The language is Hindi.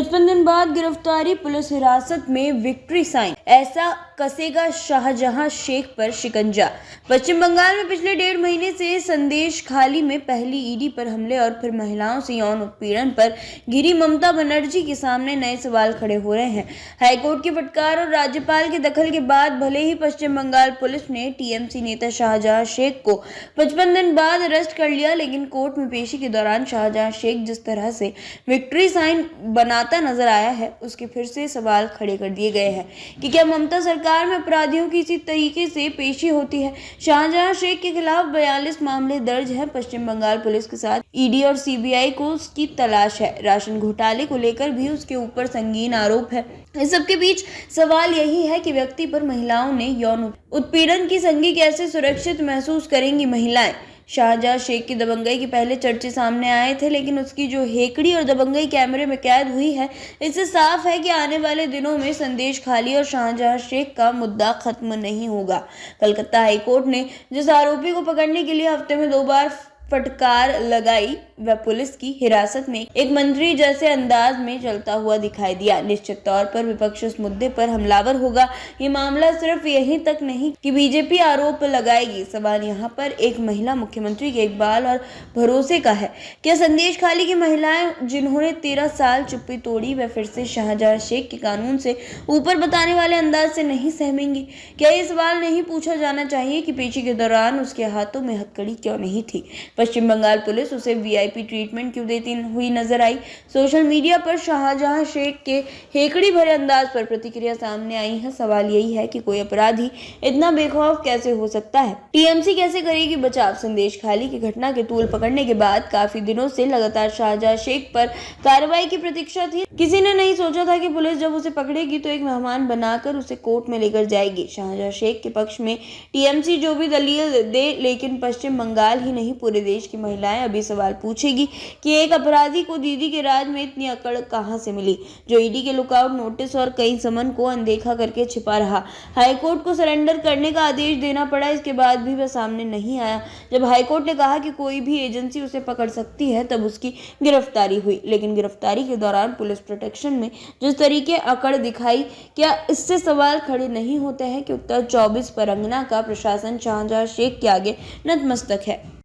55 दिन बाद गिरफ्तारी, पुलिस हिरासत में विक्ट्री साइन, ऐसा कसेगा शाहजहां शेख पर शिकंजा। पश्चिम बंगाल में पिछले 1.5 महीने से संदेश खाली में पहली ईडी पर हमले और फिर महिलाओं से यौन उत्पीड़न पर घिरी ममता बनर्जी के सामने नए सवाल खड़े हो रहे हैं। हाईकोर्ट की फटकार और राज्यपाल के दखल के बाद भले ही पश्चिम बंगाल पुलिस ने टीएमसी नेता शाहजहां शेख को 55 दिन बाद अरेस्ट कर लिया, लेकिन कोर्ट में पेशी के दौरान शाहजहां शेख जिस तरह से विक्ट्री साइन बनाता नजर आया है, उसके फिर से सवाल खड़े कर दिए गए हैं कि क्या ममता सरकार में अपराधियों की इसी तरीके से पेशी होती है। शाहजहां शेख के खिलाफ 42 मामले दर्ज हैं। पश्चिम बंगाल पुलिस के साथ ईडी और सीबीआई को उसकी तलाश है। राशन घोटाले को लेकर भी उसके ऊपर संगीन आरोप है। इस सबके बीच सवाल यही है कि व्यक्ति पर महिलाओं ने यौन उत्पीड़न की संगी कैसे सुरक्षित महसूस करेंगी महिलाएं। शाहजहां शेख की दबंगई के पहले चर्चे सामने आए थे, लेकिन उसकी जो हेकड़ी और दबंगई कैमरे में कैद हुई है, इससे साफ है कि आने वाले दिनों में संदेश खाली और शाहजहां शेख का मुद्दा खत्म नहीं होगा। कलकत्ता हाईकोर्ट ने जिस आरोपी को पकड़ने के लिए हफ्ते में 2 बार फटकार लगाई, वह पुलिस की हिरासत में एक मंत्री जैसे अंदाज में चलता हुआ दिखाई दिया। निश्चित तौर पर विपक्ष इस मुद्दे पर हमलावर होगा। ये मामला सिर्फ यहीं तक नहीं कि बीजेपी आरोप लगाएगी, सवाल यहाँ पर एक महिला मुख्यमंत्री के इकबाल और भरोसे का है। क्या संदेश खाली की महिलाएं जिन्होंने 13 साल चुप्पी तोड़ी, वह फिर से शाहजहां शेख के कानून से ऊपर बताने वाले अंदाज से नहीं सहमेंगी? क्या ये सवाल नहीं पूछा जाना चाहिए कि पेशी के दौरान उसके हाथों में हथकड़ी क्यों नहीं थी? पश्चिम बंगाल पुलिस उसे वीआईपी ट्रीटमेंट क्यों देती हुई नजर आई? सोशल मीडिया पर शाहजहां शेख के हेकड़ी भरे अंदाज पर प्रतिक्रिया सामने आई है। सवाल यही है कि कोई अपराधी इतना बेखौफ कैसे हो सकता है? टीएमसी कैसे करेगी बचाव? संदेश खाली की घटना के तूल पकड़ने के बाद काफी दिनों से लगातार शाहजहां शेख पर कार्रवाई की प्रतीक्षा थी। किसी ने नहीं सोचा था कि पुलिस जब उसे पकड़ेगी तो एक मेहमान बनाकर उसे कोर्ट में लेकर जाएगी। शाहजहां शेख के पक्ष में टीएमसी जो भी दलील दे, लेकिन पश्चिम बंगाल ही नहीं पूरे देश की महिलाएं अभी सवाल पूछेगी कि एक अपराधी को दीदी के राज में इतनी अकड़ कहां से मिली, जो ईडी के लुकआउट नोटिस और कई समन को अनदेखा करके छिपा रहा। हाईकोर्ट को सरेंडर करने का आदेश देना पड़ा, इसके बाद भी वह सामने नहीं आया। जब हाईकोर्ट ने कहा कि कोई भी एजेंसी उसे पकड़ सकती है, तब उसकी गिरफ्तारी हुई, लेकिन गिरफ्तारी के दौरान पुलिस प्रोटेक्शन में जिस तरीके अकड़ दिखाई, क्या इससे सवाल खड़े नहीं होते हैं कि उत्तर 24 परगना का प्रशासन शाहजहां शेख के आगे नतमस्तक है?